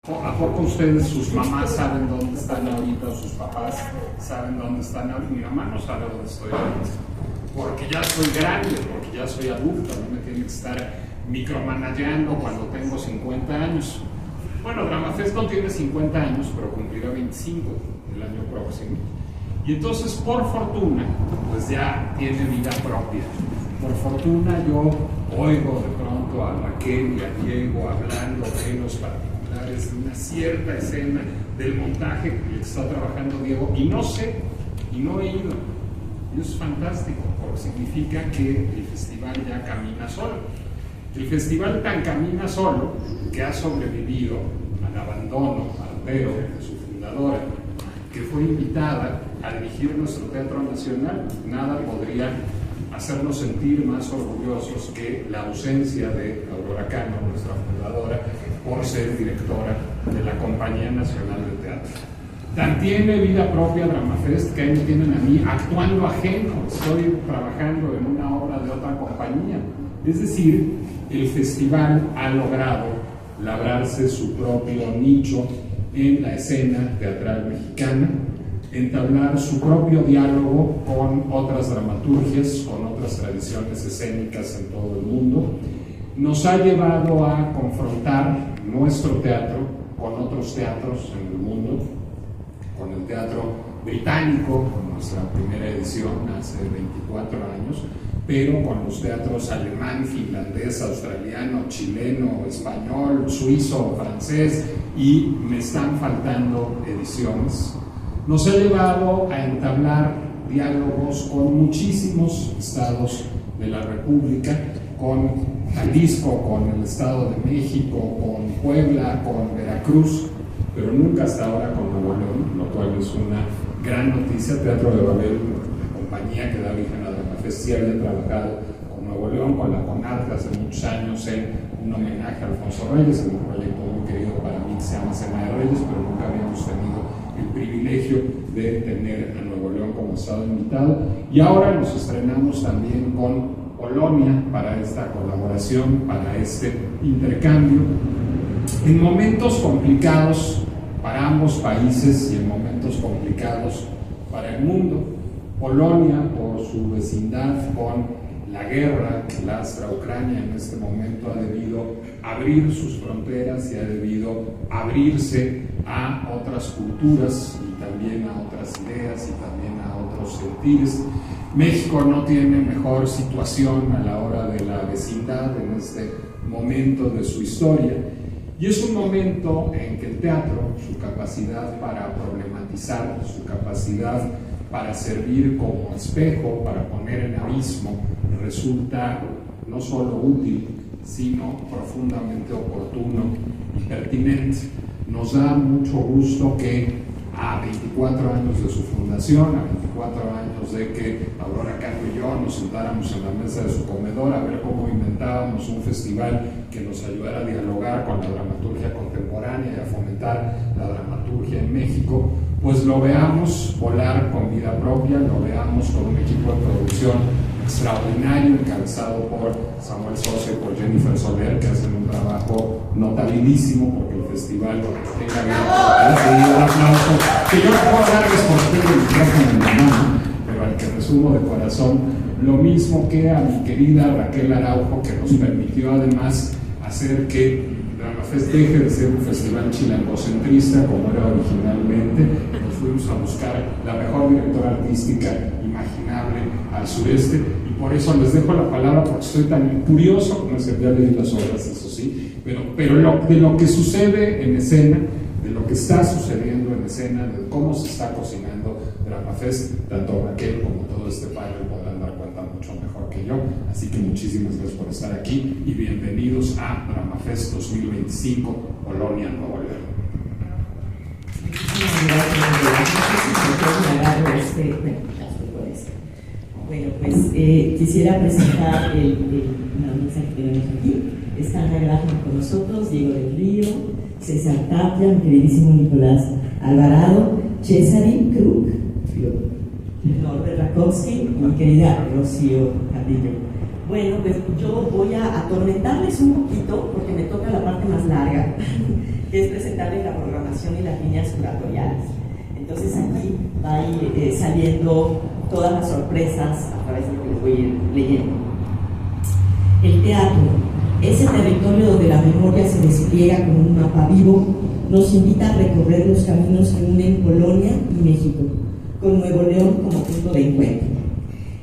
¿A poco ustedes, sus mamás, saben dónde están ahorita o sus papás saben dónde están ahorita? Mi mamá no sabe dónde estoy ahorita, porque ya soy grande, porque ya soy adulto, no me tiene que estar micromanagando cuando tengo 50 años. Bueno, DramaFest no tiene 50 años, pero cumplirá 25 el año próximo. Y entonces, por fortuna, pues ya tiene vida propia. Por fortuna yo oigo de pronto a Raquel y a Diego hablando de los particulares de una cierta escena del montaje que está trabajando Diego, y no sé, y no he ido. Y eso es fantástico, porque significa que el festival ya camina solo. El festival tan camina solo que ha sobrevivido al abandono artero de su fundadora, que fue invitada a dirigir nuestro Teatro Nacional. Nada podría hacernos sentir más orgullosos que la ausencia de Aurora Cano, nuestra fundadora, por ser directora de la Compañía Nacional de Teatro. Tan tiene vida propia DramaFest que ahí me tienen a mí actuando ajeno. Estoy trabajando en una obra de otra compañía. Es decir, el festival ha logrado labrarse su propio nicho en la escena teatral mexicana, entablar su propio diálogo con otras dramaturgias, con otras tradiciones escénicas en todo el mundo. Nos ha llevado a confrontar nuestro teatro con otros teatros en el mundo, con el teatro británico, con nuestra primera edición hace 24 años, pero con los teatros alemán, finlandés, australiano, chileno, español, suizo, francés, y me están faltando ediciones. Nos ha llevado a entablar diálogos con muchísimos estados de la República, con Jalisco, con el Estado de México, con Puebla, con Veracruz, pero nunca hasta ahora con Nuevo León, lo cual es una gran noticia. Teatro de Babel, la compañía que da origen a DramaFest, sí había trabajado con Nuevo León, con la CONART hace muchos años en un homenaje a Alfonso Reyes, en un proyecto muy querido para mí que se llama Cena de Reyes, pero nunca habíamos tenido el privilegio de tener a Nuevo León como estado invitado. Y ahora nos estrenamos también con Polonia para esta colaboración, para este intercambio, en momentos complicados para ambos países y en momentos complicados para el mundo. Polonia, por su vecindad con la guerra que lastra a Ucrania en este momento, ha debido abrir sus fronteras y ha debido abrirse a otras culturas y también a otras ideas y también a otros sentires. México no tiene mejor situación a la hora de la vecindad en este momento de su historia, y es un momento en que el teatro, su capacidad para problematizar, su capacidad para servir como espejo, para poner en abismo, resulta no solo útil, sino profundamente oportuno y pertinente. Nos da mucho gusto que a 24 años de su fundación, a 24 años de que Aurora Cano y yo nos sentáramos en la mesa de su comedor a ver cómo inventábamos un festival que nos ayudara a dialogar con la dramaturgia contemporánea y a fomentar la dramaturgia en México, pues lo veamos volar con vida propia, lo veamos con un equipo de producción extraordinario encabezado por Samuel Sosa y por Jennifer Soler, que hacen un trabajo notabilísimo porque el festival tenga bien. Un aplauso que yo no puedo darles porque tengo el micrófono en la mano, pero al que resumo de corazón, lo mismo que a mi querida Raquel Araujo, que nos permitió además hacer que DramaFest deje de ser un festival chilangocentrista como era originalmente. Nos fuimos a buscar la mejor directora artística imaginable al sureste, y por eso les dejo la palabra, porque estoy tan curioso, no sé, ya leí las obras, eso sí, pero de lo que sucede en escena, de lo que está sucediendo en escena, de cómo se está cocinando DramaFest, tanto Raquel como todo este panel podrán dar cuenta mucho mejor que yo. Así que muchísimas gracias por estar aquí y bienvenidos a DramaFest 2025, Polonia, Nuevo León. Bueno, pues quisiera presentar una mesa que tenemos aquí. Están trabajando con nosotros Diego del Río, César Tapia, mi queridísimo Nicolás Alvarado, Cesari Krug, Norbert Rakowski y mi querida Rocío Carrillo. Bueno, pues yo voy a atormentarles un poquito porque me toca la parte más larga, que es presentarles la programación y las líneas curatoriales. Entonces aquí va a ir saliendo todas las sorpresas a través de lo que les voy a ir leyendo. El teatro, ese territorio donde la memoria se despliega como un mapa vivo, nos invita a recorrer los caminos que unen Polonia y México, con Nuevo León como punto de encuentro.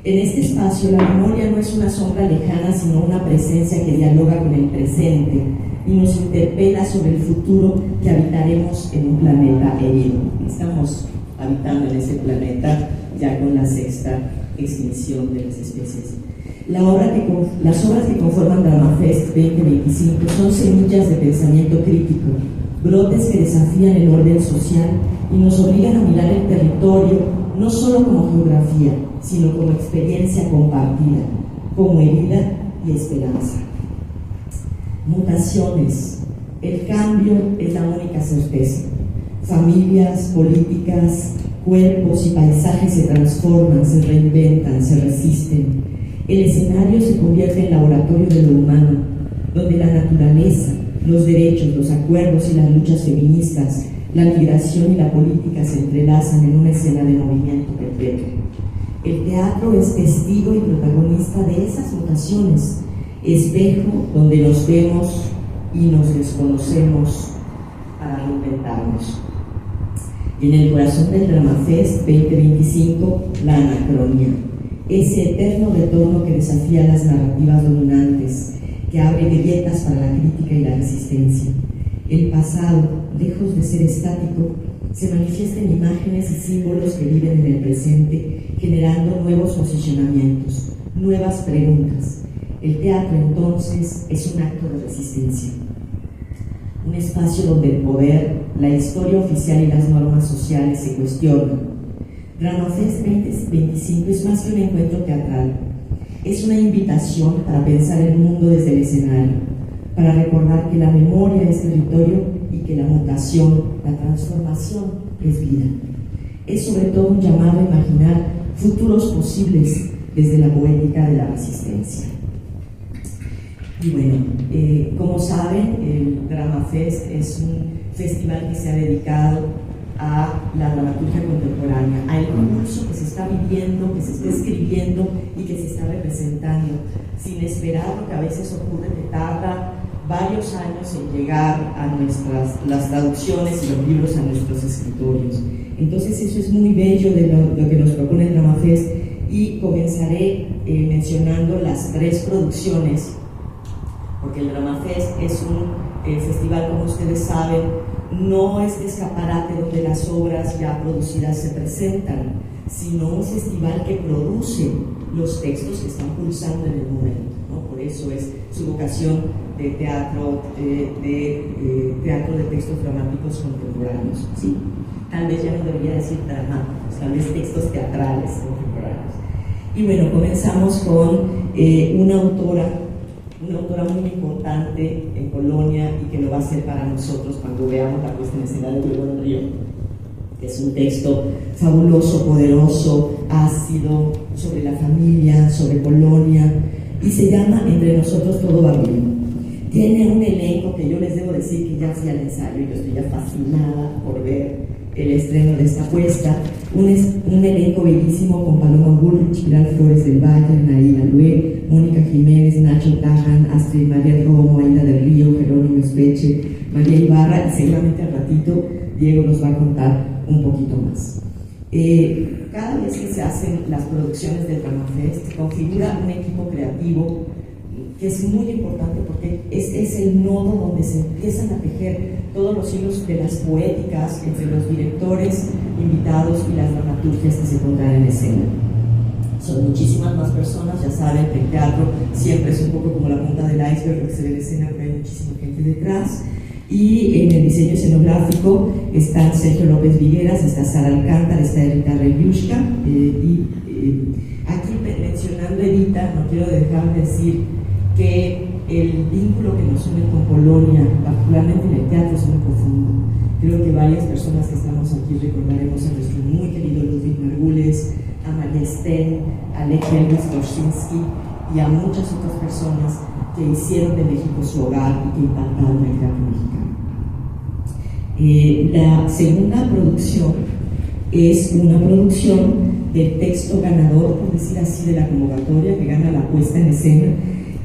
En este espacio, la memoria no es una sombra lejana, sino una presencia que dialoga con el presente y nos interpela sobre el futuro que habitaremos en un planeta herido. Estamos habitando en ese planeta ya con la sexta extinción de las especies. Las obras que conforman DramaFest 2025 son semillas de pensamiento crítico, brotes que desafían el orden social y nos obligan a mirar el territorio no solo como geografía, sino como experiencia compartida, como herida y esperanza. Mutaciones. El cambio es la única certeza. Familias, políticas, cuerpos y paisajes se transforman, se reinventan, se resisten. El escenario se convierte en laboratorio de lo humano, donde la naturaleza, los derechos, los acuerdos y las luchas feministas, la migración y la política se entrelazan en una escena de movimiento perpetuo. El teatro es testigo y protagonista de esas mutaciones, espejo donde nos vemos y nos desconocemos para reinventarnos. Y en el corazón del DramaFest 2025, la anacronía, ese eterno retorno que desafía las narrativas dominantes, que abre grietas para la crítica y la resistencia. El pasado, lejos de ser estático, se manifiesta en imágenes y símbolos que viven en el presente, generando nuevos posicionamientos, nuevas preguntas. El teatro, entonces, es un acto de resistencia. Un espacio donde el poder, la historia oficial y las normas sociales se cuestionan. DramaFest 2025 es más que un encuentro teatral. Es una invitación para pensar el mundo desde el escenario, para recordar que la memoria es territorio y que la mutación, la transformación es vida. Es sobre todo un llamado a imaginar futuros posibles desde la poética de la resistencia. Y bueno, como saben, el DramaFest es un festival que se ha dedicado a la dramaturgia contemporánea, al impulso que se está viviendo, que se está escribiendo y que se está representando, sin esperar lo que a veces ocurre, que tarda varios años en llegar a las traducciones y los libros a nuestros escritorios. Entonces eso es muy bello de lo que nos propone el DramaFest, y comenzaré mencionando las 3 producciones, porque el DramaFest es un festival, como ustedes saben, no es de escaparate donde las obras ya producidas se presentan, sino un festival que produce los textos que están pulsando en el momento, ¿no? Por eso es su vocación de teatro, teatro de textos dramáticos contemporáneos, ¿sí? Tal vez ya no debería decir dramáticos, tal vez textos teatrales contemporáneos. Y bueno, comenzamos con una autora muy importante en Polonia y que lo va a hacer para nosotros cuando veamos la puesta en escena de Diego del Río. Es un texto fabuloso, poderoso, ácido, sobre la familia, sobre Polonia, y se llama Entre nosotros todo va bien. Tiene un elenco que yo les debo decir que ya fui al ensayo y yo estoy ya fascinada por ver el estreno de esta puesta. Un elenco bellísimo con Paloma Bullrich, Pilar Flores del Valle, Narina Lue, Mónica Jiménez, Nacho Tajan, Astrid María Romo, Aida del Río, Jerónimo Espeche, María Ibarra, y seguramente al ratito Diego nos va a contar un poquito más. Cada vez que se hacen las producciones del DramaFest, configura un equipo creativo que es muy importante porque es el nodo donde se empiezan a tejer todos los hilos de las poéticas entre los directores invitados y las dramaturgias que se pondrán en escena. Son muchísimas más personas, ya saben que el teatro siempre es un poco como la punta del iceberg, lo que se ve en escena, pero hay muchísima gente detrás. Y en el diseño escenográfico están Sergio López Vigueras, está Sara Alcántara, está Erika Reviushka, aquí mencionando a Erika, no quiero dejar de decir que el vínculo que nos une con Polonia, particularmente en el teatro, es muy profundo. Creo que varias personas que estamos aquí recordaremos a nuestro muy querido Ludwig Margules, a María Sten, a Lech Elvis Gorszynski, y a muchas otras personas que hicieron de México su hogar y que impactaron el teatro mexicano. La segunda producción es una producción del texto ganador, por decir así, de la convocatoria, que gana la puesta en escena,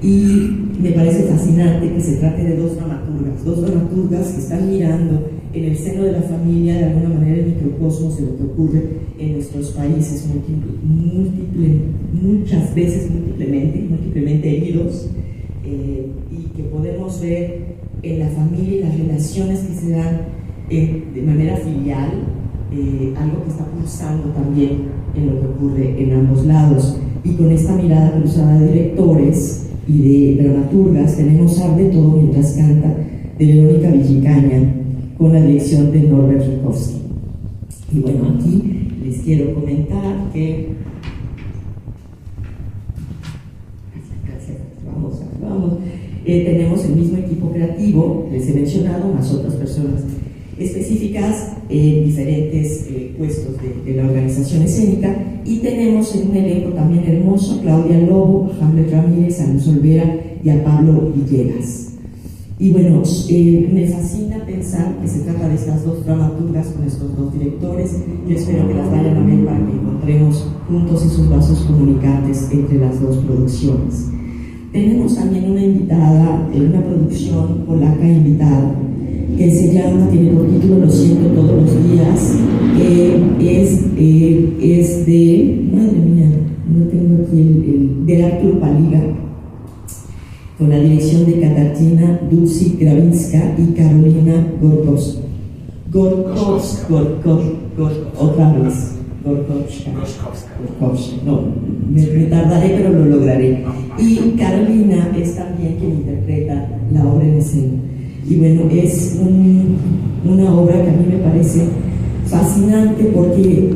y me parece fascinante que se trate de dos dramaturgas que están mirando en el seno de la familia, de alguna manera, el microcosmos de lo que ocurre en nuestros países, muchas veces múltiplemente heridos, y que podemos ver en la familia y las relaciones que se dan de manera filial, algo que está pulsando también en lo que ocurre en ambos lados. Y con esta mirada cruzada de directores y de dramaturgas tenemos Arde todo mientras canta, de Verónica Villicaña, con la dirección de Norbert Rikowski. Y bueno, aquí les quiero comentar que tenemos el mismo equipo creativo, les he mencionado, más otras personas específicas en diferentes puestos de la organización escénica, y tenemos en un elenco también hermoso Claudia Lobo, a Hamlet Ramírez, a Luz Olvera y a Pablo Villegas. Y bueno, me fascina pensar que se trata de estas dos dramaturgas con estos dos directores. Yo espero que las vayan a ver para que encontremos juntos esos vasos comunicantes entre las dos producciones. Tenemos también una invitada, una producción polaca invitada, que se llama, tiene por título Lo siento todos los días, es de, madre mía, no tengo aquí de Artur Paliga, con la dirección de Katarzyna Dulski-Grawinska y Karolina Gorkowska, otra vez, Gorkowska, no, me tardaré pero lo lograré. Y Carolina es también quien interpreta la obra en escena. Y bueno, es una obra que a mí me parece fascinante porque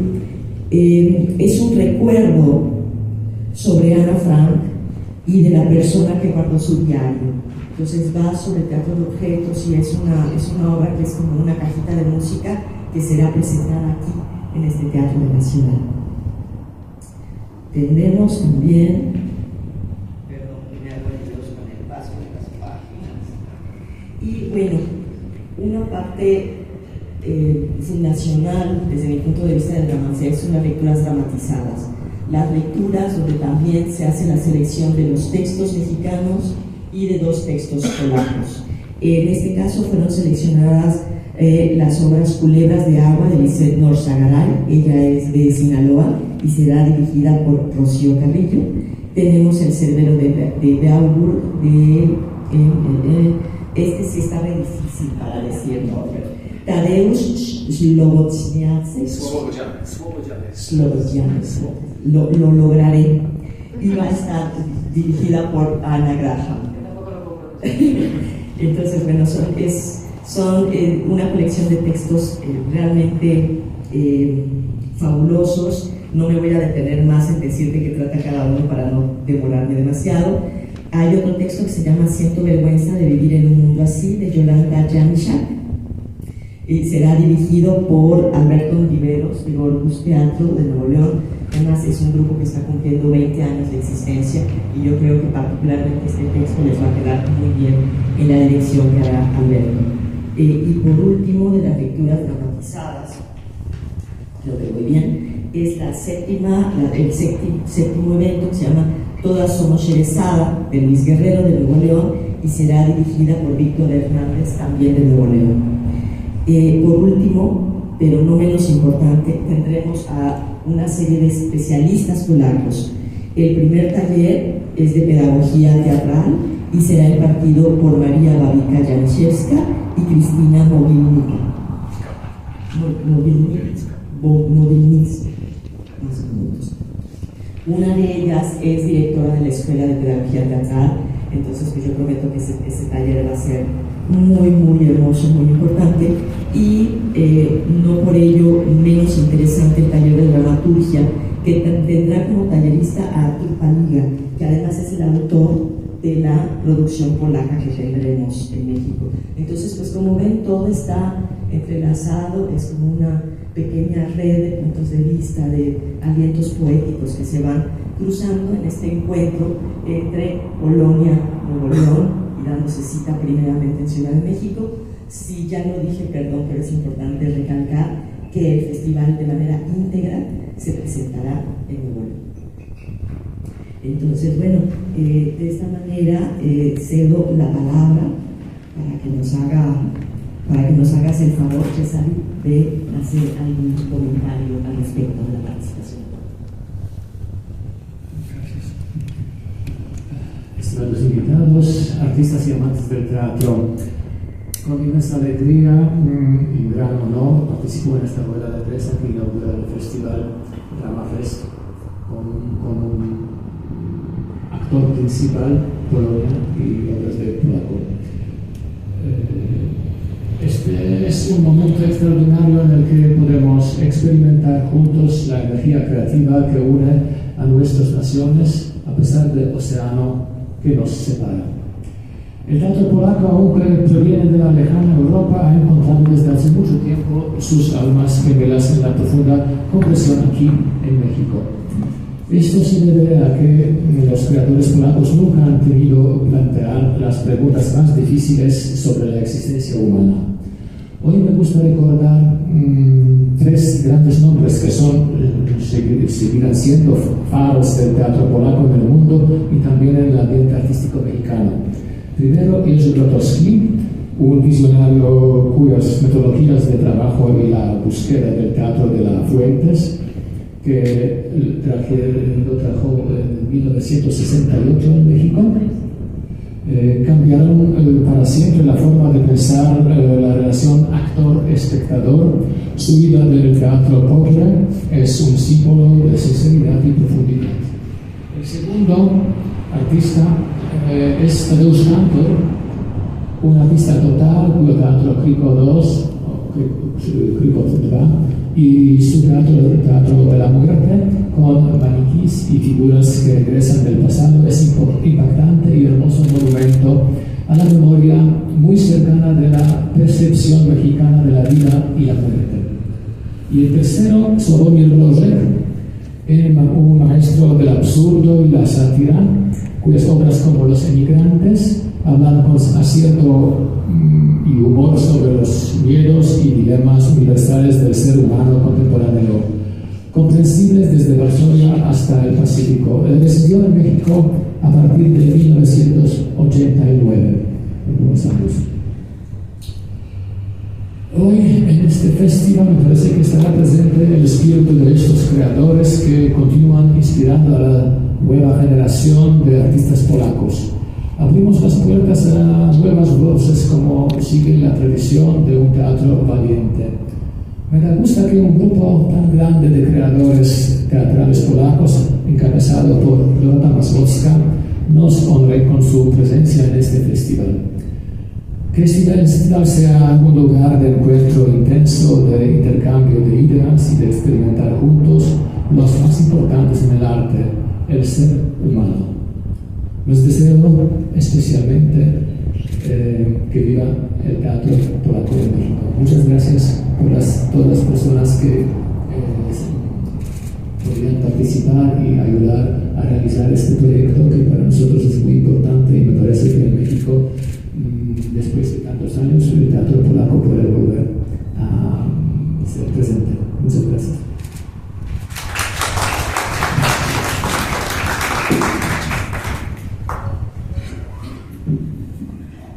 es un recuerdo sobre Ana Frank y de la persona que guardó su diario. Entonces va sobre teatro de objetos y es una obra que es como una cajita de música que será presentada aquí en este Teatro de la Ciudad. Tendremos también, perdón, que me hago nervioso con el paso de las páginas. Y bueno, una parte fundacional desde mi punto de vista del dramacer son las lecturas dramatizadas. Las lecturas donde también se hace la selección de los textos mexicanos y de dos textos polacos. En este caso fueron seleccionadas las obras Culebras de Agua de Lisette Norsagaray, ella es de Sinaloa y será dirigida por Rocío Carrillo. Tenemos El Cerbero de Beaubourg, este sí está re difícil para decirlo, Tadeusz Slobodianes, lo lograré, y va a estar dirigida por Ana Graham. Entonces, bueno, son una colección de textos realmente fabulosos. No me voy a detener más en decirte qué trata cada uno para no demorarme demasiado. Hay otro texto que se llama Siento vergüenza de vivir en un mundo así, de Yolanda Janishak. Será dirigido por Alberto Ontiveros, de Gorgus Teatro de Nuevo León. Además, es un grupo que está cumpliendo 20 años de existencia y yo creo que particularmente este texto les va a quedar muy bien en la dirección que hará Alberto. Y por último, de las lecturas dramatizadas, lo que muy bien, es el séptimo evento que se llama Todas somos Sherezada, de Luis Guerrero de Nuevo León, y será dirigida por Víctor Hernández, también de Nuevo León. Por último, pero no menos importante, tendremos a una serie de especialistas polacos. El primer taller es de pedagogía teatral y será impartido por María Babica Janiszewska y Cristina Mobilnicka. Una de ellas es directora de la Escuela de Pedagogía Teatral, entonces pues yo prometo que ese taller va a ser muy, muy hermoso, muy importante, y no por ello menos interesante el taller de dramaturgia, que tendrá como tallerista a Artur Paliga, que además es el autor de la producción polaca que tendremos en México. Entonces, pues como ven, todo está entrelazado, es como una pequeña red de puntos de vista, de alientos poéticos que se van cruzando en este encuentro entre Polonia, Nuevo León y dándose cita primeramente en Ciudad de México. Si ya no dije, perdón, pero es importante recalcar que el festival de manera íntegra se presentará en Nuevo León. Entonces, bueno, de esta manera cedo la palabra para que nos hagas el favor, César, de hacer algún comentario al respecto de la participación. Estimados invitados, artistas y amantes del teatro, con inmensa alegría y gran honor participo en esta rueda de prensa que inaugura el festival DramaFest con un actor principal, Polonia, y obras de polaco. Este es un momento extraordinario en el que podemos experimentar juntos la energía creativa que une a nuestras naciones a pesar del océano que nos separa. El teatro polaco, aunque proviene de la lejana Europa, ha encontrado desde hace mucho tiempo sus almas gemelas en la profunda compresión aquí en México. Esto se debe a que los creadores polacos nunca han temido plantear las preguntas más difíciles sobre la existencia humana. Hoy me gusta recordar tres grandes nombres que seguirán siendo faros del teatro polaco en el mundo y también en el ambiente artístico mexicano. Primero, Jerzy Grotowski, un visionario cuyas metodologías de trabajo y la búsqueda del teatro de las fuentes, que lo trajo en 1968 en México, cambiaron para siempre la forma de pensar la relación actor-espectador. Su vida del teatro pobre es un símbolo de sinceridad y profundidad. El segundo artista es Tadeusz Kantor, un artista total cuyo teatro Kriko 2 y su teatro de la muerte con maniquís y figuras que regresan del pasado es impactante y hermoso monumento a la memoria muy cercana de la percepción mexicana de la vida y la muerte. Y el tercero, Sławomir Mrożek, un maestro del absurdo y la sátira, cuyas obras como Los Emigrantes hablan con acierto y humor sobre los miedos y dilemas universales del ser humano contemporáneo, comprensibles desde Varsovia hasta el Pacífico. Él residió en México a partir de 1989, en Buenos Aires. Hoy en este festival me parece que estará presente el espíritu de estos creadores que continúan inspirando a la nueva generación de artistas polacos. Abrimos las puertas a nuevas voces como sigue la tradición de un teatro valiente. Me da gusto que un grupo tan grande de creadores teatrales polacos, encabezado por Dorota Masłowska, nos honre con su presencia en este festival. Que este festival sea un lugar de encuentro intenso, de intercambio de ideas y de experimentar juntos los más importantes en el arte, el ser humano. Les deseo especialmente que viva el teatro polaco en México. Muchas gracias por todas las personas que podrían participar y ayudar a realizar este proyecto que para nosotros es muy importante y me parece que en México, después de tantos años, el teatro polaco puede volver a ser presente. Muchas gracias.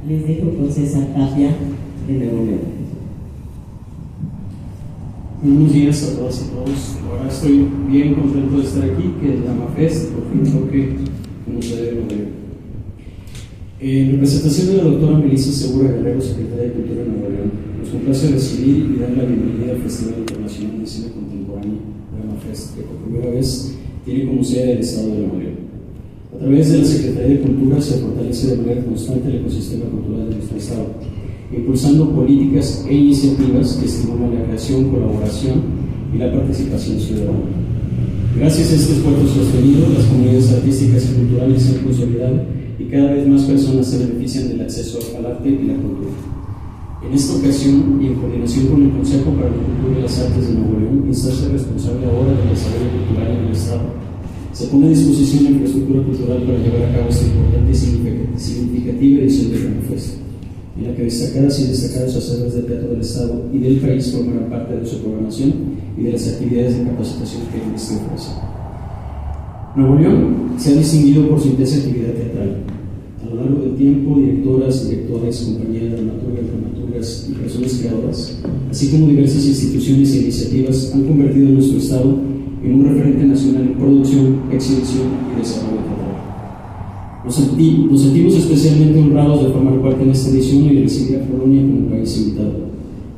Les dejo con César Tapia de Nuevo León. Buenos días a todas y todos. Ahora estoy bien contento de estar aquí, que el DramaFest por fin toque como se debe Nuevo León. En representación de la doctora Melissa Segura Guerrero, secretaria de Cultura de Nuevo León, nos complace recibir y dar la bienvenida al Festival Internacional de Cine Contemporáneo DramaFest, que por primera vez tiene como sede el Estado de Nuevo León. A través de la Secretaría de Cultura se fortalece de manera constante el ecosistema cultural de nuestro Estado, impulsando políticas e iniciativas que estimulan la creación, colaboración y la participación ciudadana. Gracias a este esfuerzo sostenido, las comunidades artísticas y culturales se han consolidado y cada vez más personas se benefician del acceso al arte y la cultura. En esta ocasión, y en coordinación con el Consejo para la Cultura y las Artes de Nuevo León, instancia responsable ahora del desarrollo cultural en el Estado, Se pone a disposición la infraestructura cultural para llevar a cabo esta importante y significativa edición del RAMAFest, en la que destacadas y destacados hacedores de teatro del Estado y del país formarán parte de su programación y de las actividades de capacitación que el este ofrece. Nuevo León se ha distinguido por su intensa actividad teatral. A lo largo del tiempo, directoras, directores, compañías, dramaturgas y personas creadoras, así como diversas instituciones e iniciativas, han convertido a nuestro Estado en un referente nacional en producción, exhibición y desarrollo teatral. Nos sentimos especialmente honrados de formar parte en esta edición y de recibir a Polonia como país invitado,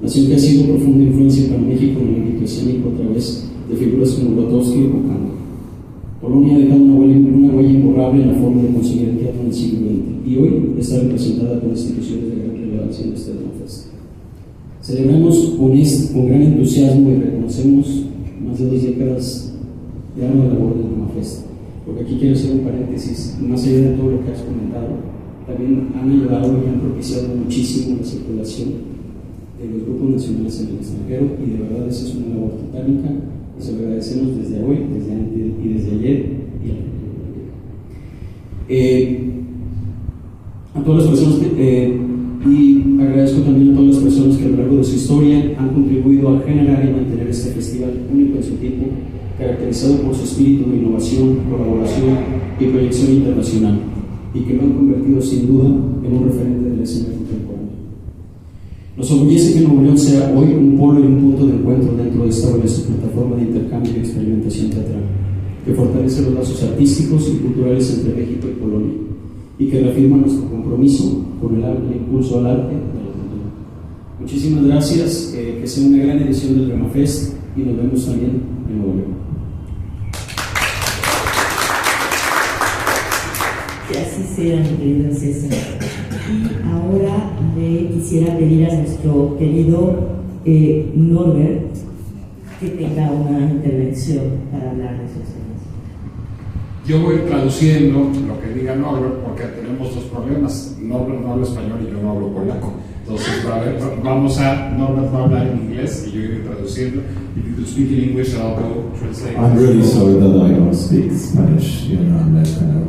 nación que ha sido profunda influencia para México en el ámbito escénico a través de figuras como Grotowski o Kantor. Polonia ha dejado una huella imborrable en la forma de conseguir el teatro en el siglo XX y hoy está representada por instituciones de gran relevancia en este RAMAFest. Celebramos con gran entusiasmo y reconocemos más de 2 décadas de ardua labor del RAMAFest, porque aquí quiero hacer un paréntesis, más allá de todo lo que has comentado, también han ayudado y han propiciado muchísimo la circulación de los grupos nacionales en el extranjero, y de verdad esa es una labor titánica y se lo agradecemos desde hoy, desde antes y desde ayer a todas las personas y agradezco también a todas las personas que a lo largo de su historia han contribuido a generar y mantener este festival único en su tipo, caracterizado por su espíritu de innovación, colaboración y proyección internacional, y que lo han convertido sin duda en un referente de la escena contemporánea. Nos orgullece que Nuevo León sea hoy un polo y un punto de encuentro dentro de esta valiosa plataforma de intercambio y experimentación teatral, que fortalece los lazos artísticos y culturales entre México y Polonia, y que reafirma nuestro compromiso con el impulso al arte de la cultura. Muchísimas gracias, que sea una gran edición del RAMAFest y nos vemos también en Nuevo León. Que así sea, mi querido César. Y ahora le quisiera pedir a nuestro querido Norbert que tenga una intervención para hablar de esos temas. Yo voy traduciendo lo que diga Norbert porque tenemos 2 problemas. Norbert no habla español y yo no hablo polaco. Entonces, Norbert va a hablar en inglés y yo iré traduciendo. If you could speak in English, I'll go translate. I'm really sorry that I don't speak Spanish. I'm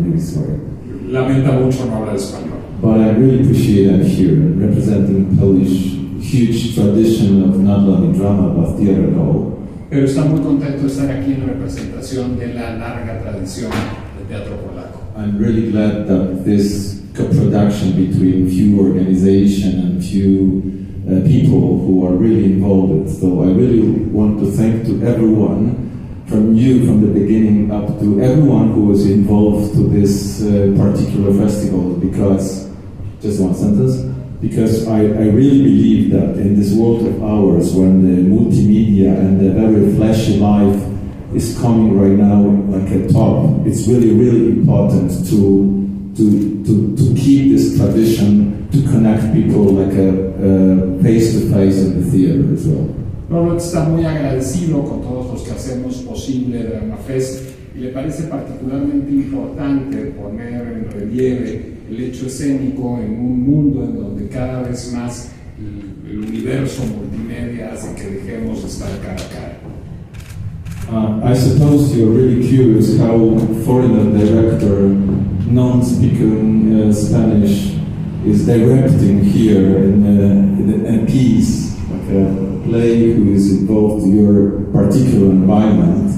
really sorry. Lamenta mucho no hablar español. But I really appreciate I'm here representing Polish huge tradition of not only drama but theater at all. Pero está muy contento de estar aquí en representación de la larga tradición de teatro polaco. I'm really glad that this co-production between few organizations and few people who are really involved. So I really want to thank to everyone, from you from the beginning up to everyone who was involved to this particular festival, because, just one sentence, because I really believe that in this world of ours, when the multimedia and the very flashy life is coming right now like a top, it's really, really important to keep this tradition, to connect people like a face-to-face in the theater as well. Robert está muy agradecido con todos los que hacemos posible el RAMAFest y le parece particularmente importante poner en relieve el hecho escénico en un mundo en donde cada vez más el universo multimedia hace que dejemos de estar cara a cara. I suppose you're really curious how foreign director, non-speaking Spanish, is directing here in a piece, like a play who is involved in your particular environment.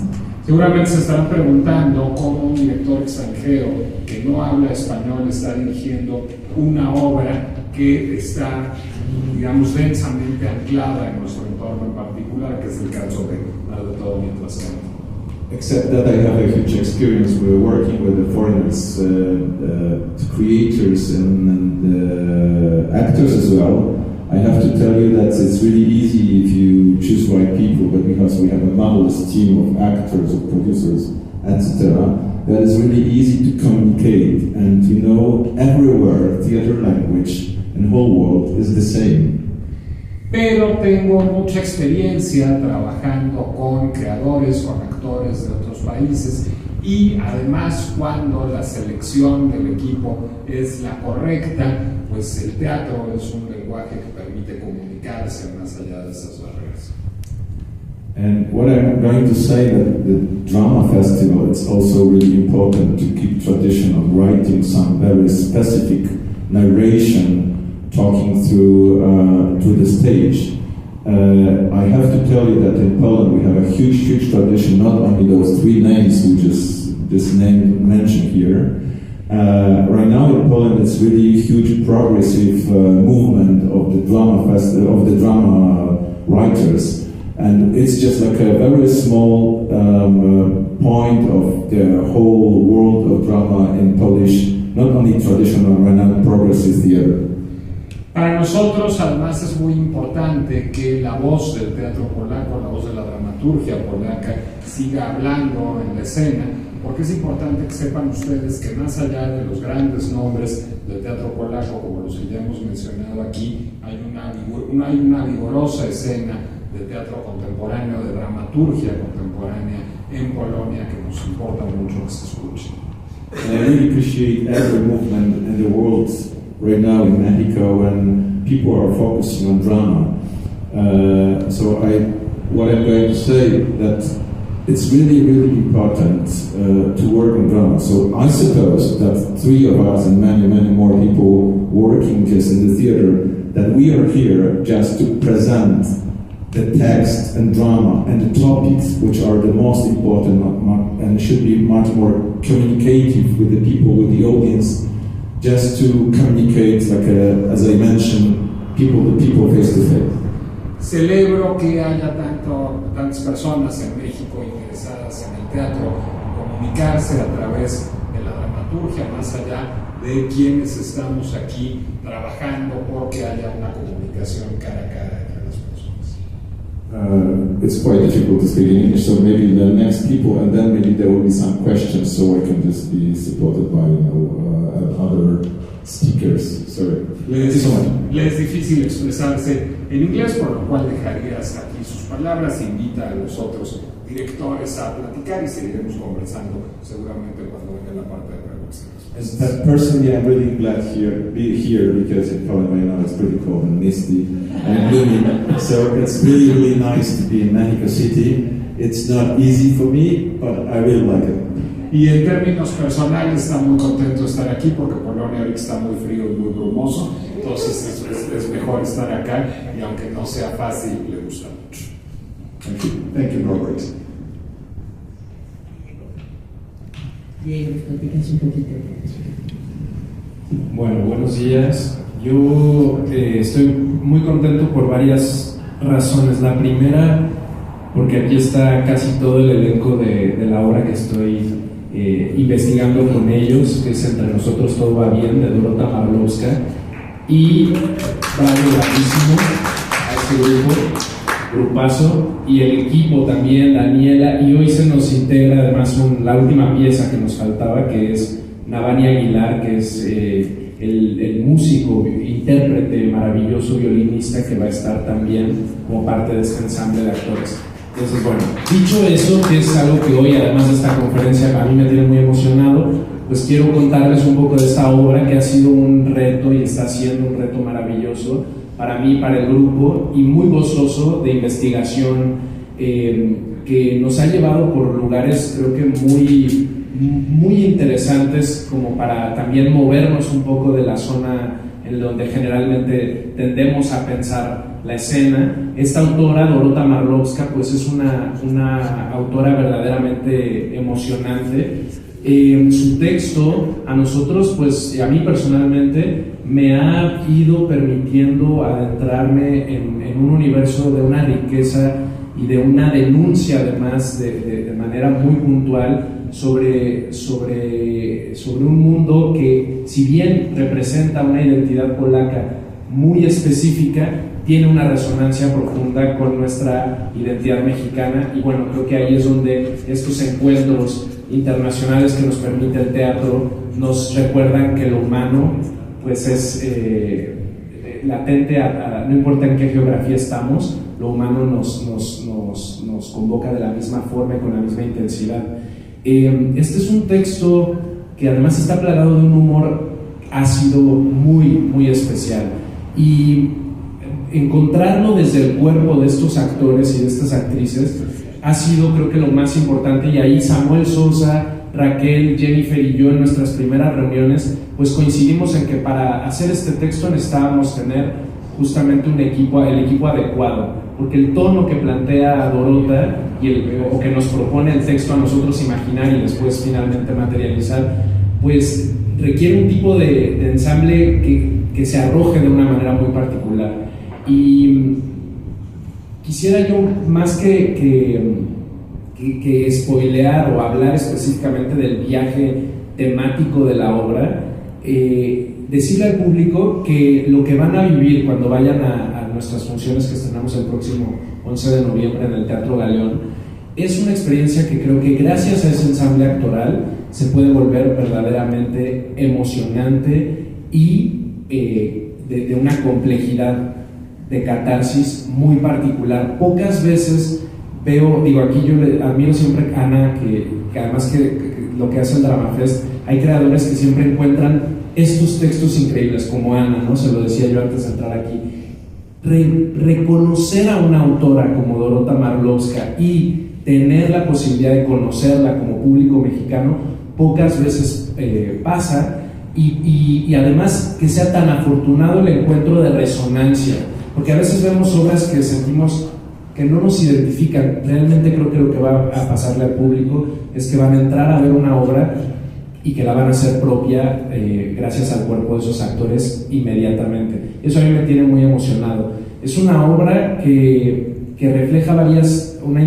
Seguramente se estarán preguntando cómo un director extranjero que no habla español está dirigiendo una obra que está, digamos, densamente anclada en nuestro entorno en particular, que es el caso de Nada de Todo Mientras Tanto. Except that I have a huge experience with working with the foreigners, creators and actors as well. I have to tell you that it's really easy if you choose right people, but because we have a marvelous team of actors, of producers, etc., that is really easy to communicate and to know everywhere theater language and whole world is the same. Pero tengo mucha experiencia trabajando con creadores, con actores de otros países y además cuando la selección del equipo es la correcta, pues el teatro es un lenguaje que permite comunicarse más allá de esas barreras. And what I'm going to say that the drama festival, it's also really important to keep tradition of writing some very specific narration, talking through the stage. I have to tell you that in Poland we have a huge tradition, not only those three names we just mentioned here. Right now in Poland it's really a huge progressive movement of the drama writers. And it's just like a very small point of the whole world of drama in Polish, not only traditional, right now progressive theater. Para nosotros, además, es muy importante que la voz del teatro polaco, la voz de la dramaturgia polaca, siga hablando en la escena, porque es importante que sepan ustedes que más allá de los grandes nombres del teatro polaco, como los que ya hemos mencionado aquí, hay una vigorosa escena de teatro contemporáneo, de dramaturgia contemporánea en Polonia que nos importa mucho que se escuche. And I really appreciate every movement in the world right now in Mexico when people are focusing on drama. What I'm going to say that it's really important to work on drama. So I suppose that three of us and many more people working just in the theater, that we are here just to present the text and drama and the topics which are the most important and should be much more communicative with the people, with the audience, just to communicate, as I mentioned, people to people, face to face. Celebro que haya tantas personas en México interesadas en el teatro, comunicarse a través de la dramaturgia, más allá de quienes estamos aquí trabajando porque haya una comunicación cara a cara entre las personas. It's quite difficult to speak in English, so maybe the next people, and then maybe there will be some questions, so I can just be supported by other speakers. Sorry. Le es difícil expresarse en inglés, por lo cual dejarías aquí sus palabras, invita a los otros directores a platicar y seguiremos conversando seguramente cuando venga la parte de preguntas. Personally, I'm really glad to be here because in Poland right now it's pretty cold and misty and gloomy. So it's really nice to be in Mexico City. It's not easy for me, but I really like it. Y en términos personales, está muy contento de estar aquí porque Polonia ahorita está muy frío y muy brumoso. Entonces es mejor estar acá y aunque no sea fácil, le gusta mucho. Thank you, Robert. Diego, platicas un poquito. Bueno, buenos días. Yo estoy muy contento por varias razones. La primera, porque aquí está casi todo el elenco de la obra que estoy investigando con ellos, que es Entre Nosotros Todo Va Bien, de Dorota Marlowska, y bravo, bravísimo a este grupazo, y el equipo también, Daniela, y hoy se nos integra además la última pieza que nos faltaba, que es Navani Aguilar, que es el músico, intérprete, maravilloso violinista que va a estar también como parte de este ensamble de actores. Entonces, bueno, dicho eso, que es algo que hoy, además de esta conferencia, a mí me tiene muy emocionado, pues quiero contarles un poco de esta obra que ha sido un reto y está siendo un reto maravilloso para mí, para el grupo, y muy gozoso de investigación que nos ha llevado por lugares, creo que muy interesantes, como para también movernos un poco de la zona en donde generalmente tendemos a pensar la escena. Esta autora, Dorota Marlowska, pues es una autora verdaderamente emocionante. Su texto a nosotros, pues a mí personalmente, me ha ido permitiendo adentrarme en un universo de una riqueza y de una denuncia, además de manera muy puntual, sobre un mundo que, si bien representa una identidad polaca muy específica, tiene una resonancia profunda con nuestra identidad mexicana. Y bueno, creo que ahí es donde estos encuentros internacionales que nos permite el teatro nos recuerdan que lo humano pues es latente, no importa en qué geografía estamos, lo humano nos convoca de la misma forma y con la misma intensidad. Este es un texto que además está plagado de un humor ácido muy especial, y encontrarlo desde el cuerpo de estos actores y de estas actrices ha sido, creo que, lo más importante. Y ahí Samuel Sosa, Raquel, Jennifer y yo en nuestras primeras reuniones pues coincidimos en que para hacer este texto necesitábamos tener justamente el equipo adecuado, porque el tono que plantea Dorota o que nos propone el texto a nosotros imaginar y después finalmente materializar, pues requiere un tipo de ensamble que se arroje de una manera muy particular. Y quisiera yo, más que spoilear o hablar específicamente del viaje temático de la obra, decirle al público que lo que van a vivir cuando vayan a nuestras funciones que estrenamos el próximo 11 de noviembre en el Teatro Galeón es una experiencia que creo que gracias a ese ensamble actoral se puede volver verdaderamente emocionante y de una complejidad de catarsis muy particular. Pocas veces veo, aquí yo admiro siempre a Ana, que además que lo que hace el DramaFest, hay creadores que siempre encuentran estos textos increíbles, como Ana, ¿no? Se lo decía yo antes de entrar aquí. Reconocer a una autora como Dorota Marlowska y tener la posibilidad de conocerla como público mexicano, pocas veces pasa, y además que sea tan afortunado el encuentro de resonancia, porque a veces vemos obras que sentimos que no nos identifican. Realmente creo que lo que va a pasarle al público es que van a entrar a ver una obra y que la van a hacer propia gracias al cuerpo de esos actores inmediatamente. Eso a mí me tiene muy emocionado. Es una obra que refleja una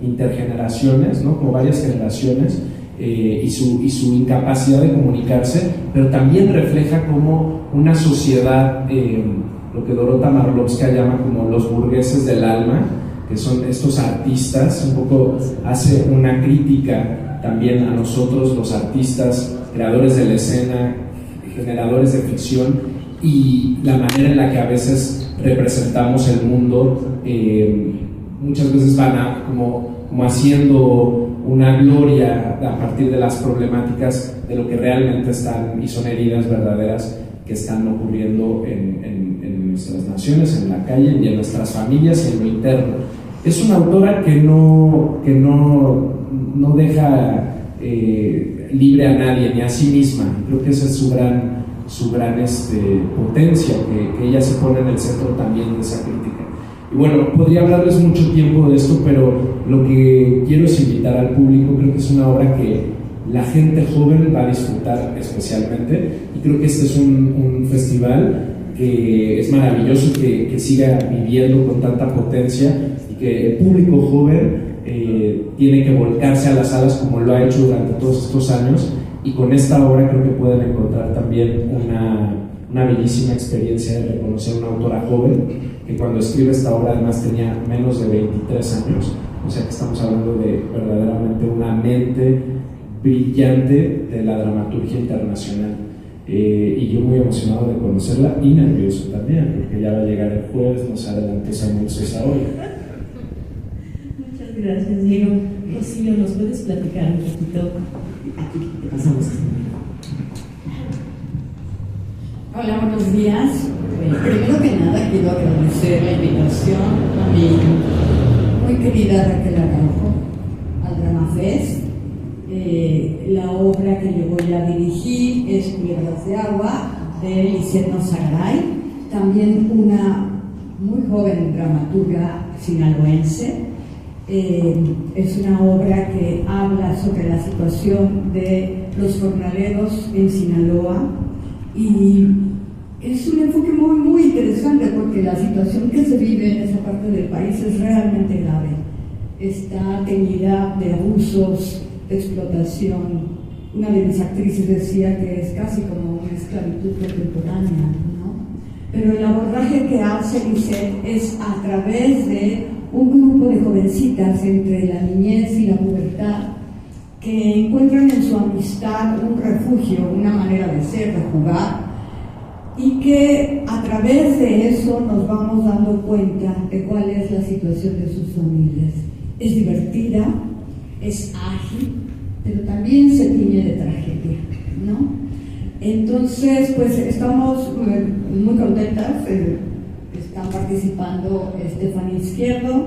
intergeneraciones, ¿no? Como varias generaciones, y su incapacidad de comunicarse, pero también refleja como una sociedad, lo que Dorota Marlowska llama como los burgueses del alma, que son estos artistas. Un poco hace una crítica también a nosotros, los artistas, creadores de la escena, generadores de ficción, y la manera en la que a veces representamos el mundo. Muchas veces van como como haciendo una gloria a partir de las problemáticas de lo que realmente están y son heridas verdaderas que están ocurriendo en nuestras naciones, en la calle y en nuestras familias y en lo interno. Es una autora que no deja libre a nadie ni a sí misma. Creo que esa es su gran potencia, que ella se pone en el centro también de esa crítica. Y bueno, podría hablarles mucho tiempo de esto, pero lo que quiero es invitar al público. Creo que es una obra que la gente joven va a disfrutar especialmente, y creo que este es un festival que es maravilloso que siga viviendo con tanta potencia, y que el público joven tiene que volcarse a las salas como lo ha hecho durante todos estos años, y con esta obra creo que pueden encontrar también una bellísima experiencia de reconocer a una autora joven que cuando escribe esta obra además tenía menos de 23 años, o sea que estamos hablando de verdaderamente una mente brillante de la dramaturgia internacional, y yo muy emocionado de conocerla y nervioso también, porque ya va a llegar el jueves, nos adelantó Samuel Sosa hoy. Muchas gracias, Diego. Rocío, ¿nos puedes platicar un poquito? Aquí te pasamos. Hola, buenos días. Primero que nada quiero agradecer la invitación a mi muy querida Raquel Araujo al DramaFest. La obra que yo voy a dirigir es Culebras de Agua, de Lisette Zagaray, también una muy joven dramaturga sinaloense. Es una obra que habla sobre la situación de los jornaleros en Sinaloa, y es un enfoque muy, muy interesante porque la situación que se vive en esa parte del país es realmente grave. Está teñida de abusos, de explotación. Una de mis actrices decía que es casi como una esclavitud contemporánea, ¿no? Pero el abordaje que hace Lisette es a través de un grupo de jovencitas entre la niñez y la pubertad que encuentran en su amistad un refugio, una manera de ser, de jugar, y que a través de eso nos vamos dando cuenta de cuál es la situación de sus familias. Es divertida, es ágil, pero también se tiñe de tragedia, ¿no? Entonces, pues estamos muy contentas. Está están participando Estefanía Izquierdo,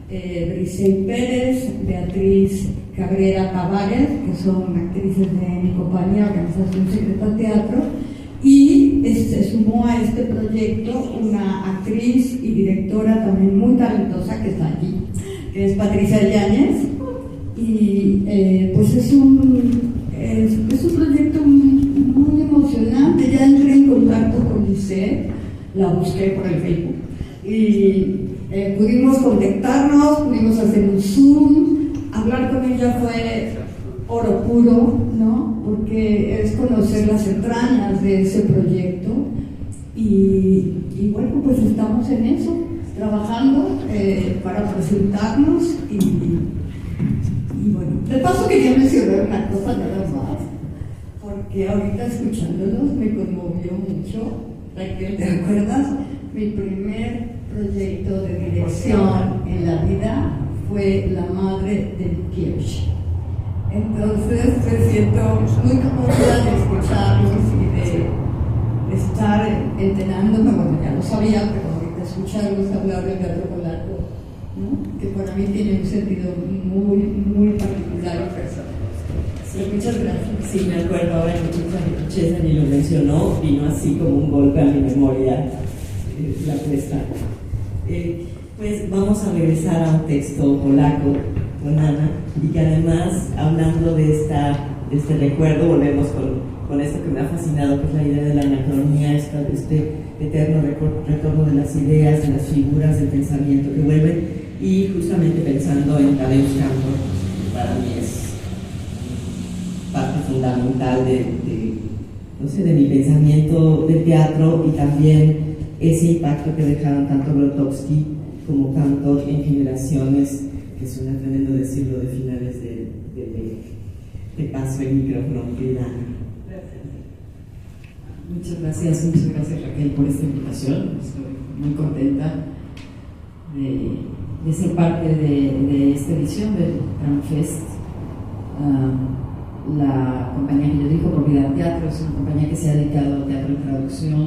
Brisey Pérez, Beatriz Cabrera Tavares, que son actrices de mi compañía, Organización Secreta Teatro, y se sumó a este proyecto una actriz y directora también muy talentosa que está aquí, que es Patricia Yáñez, y pues es un proyecto muy emocionante. Ya entré en contacto con Lisette, la busqué por el Facebook y pudimos conectarnos, pudimos hacer un Zoom. Hablar con ella fue oro puro, ¿no? Porque es conocer las entrañas de ese proyecto y bueno, pues estamos en eso, trabajando para presentarnos y bueno, de paso quería mencionar una cosa nada más, porque ahorita escuchándolos me conmovió mucho. Raquel, ¿te acuerdas? Mi primer proyecto de dirección en la vida fue La Madre de Lukievich. Entonces me siento muy conmovida de escucharlos y de estar enterándome, bueno, ya lo sabía, pero ahorita escucharlos hablar del teatro polaco, ¿no? Que para mí tiene un sentido muy particular y personal. Sí, muchas gracias. Sí, me acuerdo ahora que Chesney lo mencionó, vino así como un golpe a mi memoria la puesta. Pues vamos a regresar a un texto polaco con Ana, y que además, hablando de este recuerdo, volvemos con esto que me ha fascinado, que es la idea de la anacronía, de este eterno retorno de las ideas, de las figuras, del pensamiento que vuelven, y justamente pensando en Tadeusz Kantor, que para mí es parte fundamental de mi pensamiento de teatro, y también ese impacto que dejaron tanto Grotowski como Kantor en generaciones, que suena tremendo decirlo, de finales de paso el micrófono, querida Ana. Muchas gracias Raquel por esta invitación. Estoy muy contenta de ser parte de esta edición del Drama Fest. La compañía que yo dirijo, Propiedad Teatro, es una compañía que se ha dedicado al teatro en traducción,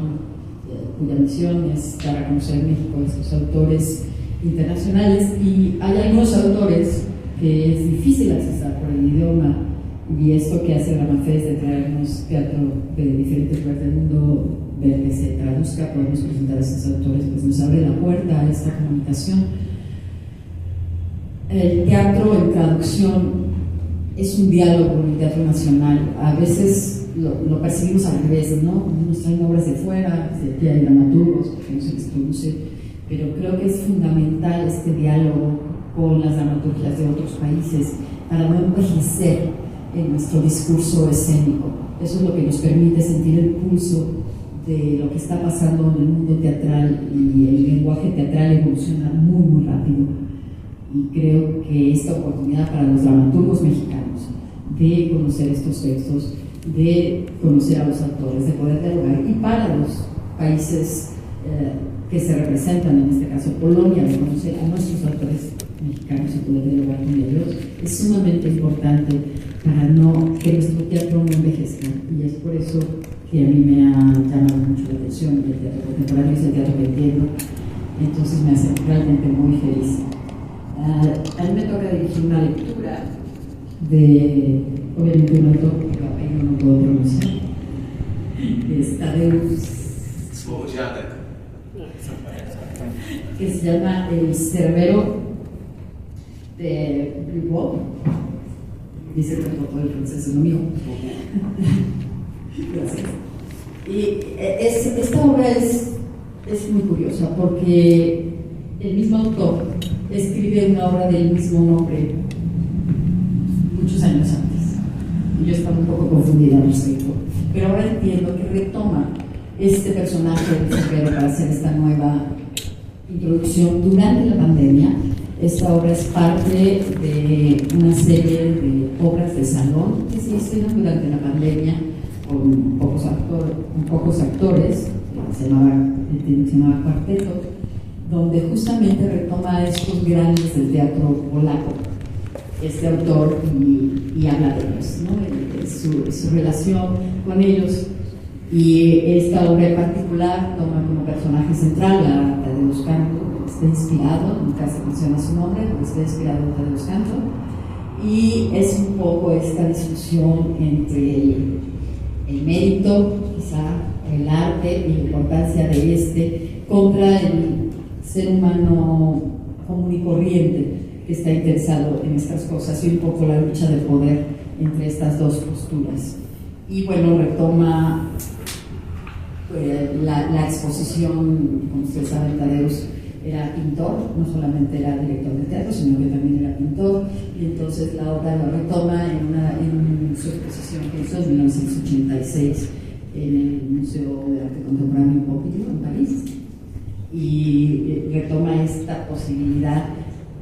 cuya misión es dar a conocer en México a estos autores internacionales, y hay algunos autores que es difícil accesar por el idioma, y esto que hace Ramafest de traernos teatro de diferentes lugares del mundo, ver que se traduzca, podemos presentar a esos autores, pues nos abre la puerta a esta comunicación. El teatro en traducción es un diálogo con el teatro nacional. A veces lo percibimos al revés, ¿no? Nos traen obras de fuera, que hay dramaturgos, porque no se les produce, pero creo que es fundamental este diálogo con las dramaturgias de otros países para no envejecer en nuestro discurso escénico. Eso es lo que nos permite sentir el pulso de lo que está pasando en el mundo teatral, y el lenguaje teatral evoluciona muy rápido. Y creo que esta oportunidad para los dramaturgos mexicanos de conocer estos textos, de conocer a los autores, de poder dialogar, y para los países que se representan, en este caso Polonia, de conocer a nuestros autores mexicanos y poder dialogar con ellos, es sumamente importante para que nuestro teatro no envejezca. Y es por eso que a mí me ha llamado mucho la atención el teatro contemporáneo, es el teatro que entiendo, entonces me hace realmente muy feliz. A mí me toca dirigir una lectura de, obviamente, un autor que no puedo pronunciar, es Tadeusz, que se llama El Cerbero de Bribois. Dice que todo el francés es lo mío. Gracias. Y esta obra es muy curiosa, porque el mismo autor escribe una obra del mismo nombre muchos años antes. Y yo estaba un poco confundida al respecto. Pero ahora entiendo que retoma este personaje del cerbero para hacer esta nueva introducción durante la pandemia. Esta obra es parte de una serie de obras de salón que se hicieron durante la pandemia con pocos actores, se llamaba Cuarteto, donde justamente retoma a estos grandes del teatro polaco, este autor, y habla de ellos, ¿no? Su relación con ellos, Y esta obra en particular toma como personaje central a Tadeusz Kantor, que está inspirado, nunca se menciona su nombre, pero está inspirado en Tadeusz Kantor. Y es un poco esta discusión entre el mérito, quizá el arte y la importancia de este contra el ser humano común y corriente que está interesado en estas cosas, y un poco la lucha de poder entre estas dos posturas. Y bueno, retoma la exposición. Como ustedes saben, Tadeusz era pintor, no solamente era director de teatro, sino que también era pintor, y entonces la obra lo retoma en su exposición que hizo en 1986 en el Museo de Arte Contemporáneo Pompidou en París, y retoma esta posibilidad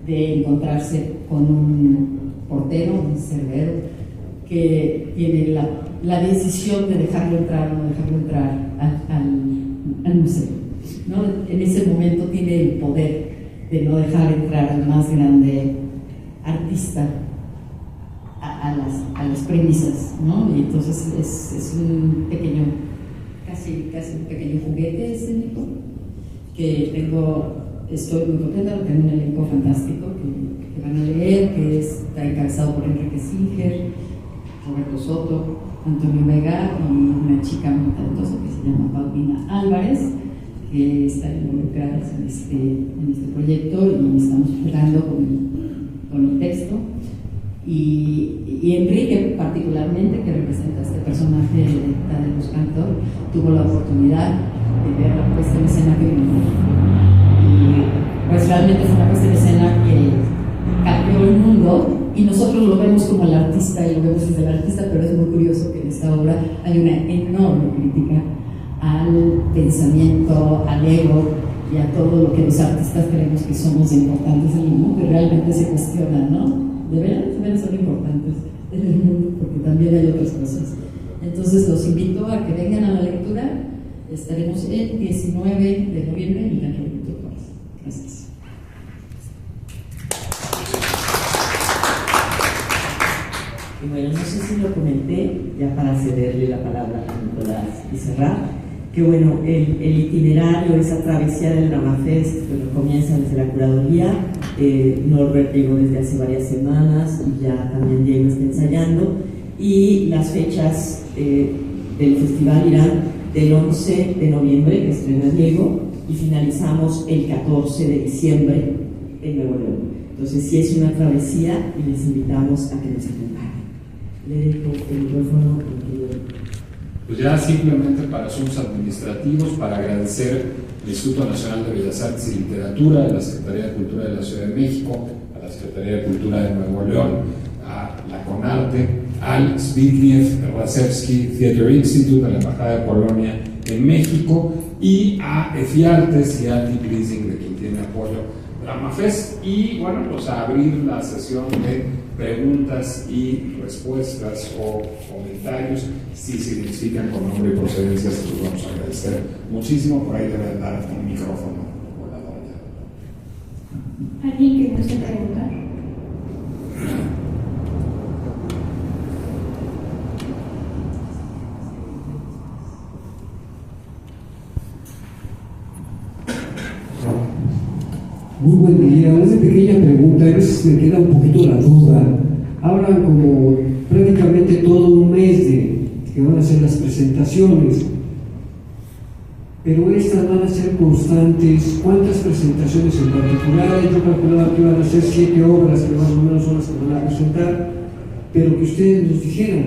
de encontrarse con un portero, un cerbero, que tiene la decisión de dejarlo entrar o no dejarlo entrar al museo, ¿no? En ese momento tiene el poder de no dejar entrar al más grande artista a las premisas, ¿no? Y entonces es un pequeño, casi un pequeño juguete escénico que estoy muy contenta, tengo un elenco fantástico que van a leer, que está encabezado por Enrique Singer, Roberto Soto, Antonio Vega y una chica muy talentosa que se llama Paulina Álvarez, que está involucrada en este proyecto, y estamos jugando con el texto. Y Enrique, particularmente, que representa a este personaje de Tadeusz Kantor, tuvo la oportunidad de ver la puesta en escena que vimos. Y pues realmente fue una puesta en escena que cambió el mundo, y nosotros lo vemos como el artista y lo vemos desde el artista, pero es muy curioso que en esta obra hay una enorme crítica al pensamiento, al ego y a todo lo que los artistas creemos que somos importantes en el mundo, que realmente se cuestionan, ¿no? De veras son importantes en el mundo, porque también hay otras cosas. Entonces los invito a que vengan a la lectura. Estaremos el 19 de noviembre en el Teatro Juárez. Gracias. Y bueno, no sé si lo comenté, ya para cederle la palabra a Nicolás y cerrar, que bueno, el itinerario, esa travesía del Dramafest, bueno, comienza desde la curaduría. Norbert llegó desde hace varias semanas y ya también Diego está ensayando, y las fechas del festival irán del 11 de noviembre, que estrena Diego, y finalizamos el 14 de diciembre en Nuevo León. Entonces sí es una travesía y les invitamos a que nos acompañen. Le dejo el micrófono. Pues ya simplemente para asuntos administrativos, para agradecer al Instituto Nacional de Bellas Artes y Literatura, a la Secretaría de Cultura de la Ciudad de México, a la Secretaría de Cultura de Nuevo León, a la CONARTE, al Zbigniew Razewski Theater Institute, a la Embajada de Polonia en México, y a EFIARTES y a T-Pleasing, de quien tiene apoyo Dramafest, y bueno, pues a abrir la sesión de preguntas y respuestas o comentarios. Si se identifican con nombre y procedencia, se los vamos a agradecer muchísimo. Por ahí debe dar un micrófono volador ya. ¿Alguien que guste preguntar? Muy buen día. Una pequeña pregunta, a veces me queda un poquito la duda. Hablan como prácticamente todo un mes de que van a hacer las presentaciones, pero estas van a ser constantes. ¿Cuántas presentaciones en particular? Yo calculaba que iban a ser 7 obras, que más o menos son las que van a presentar, pero que ustedes nos dijeran,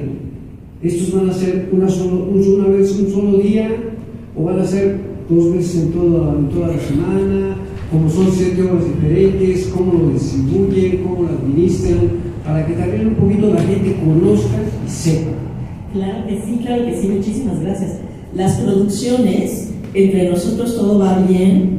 ¿estos van a ser una vez, un solo día, o van a ser 2 veces en toda la semana? Como son 7 obras diferentes, ¿cómo lo distribuyen, cómo lo administran? Para que también un poquito la gente conozca y sepa. Claro que sí, muchísimas gracias. Las producciones, entre nosotros todo va bien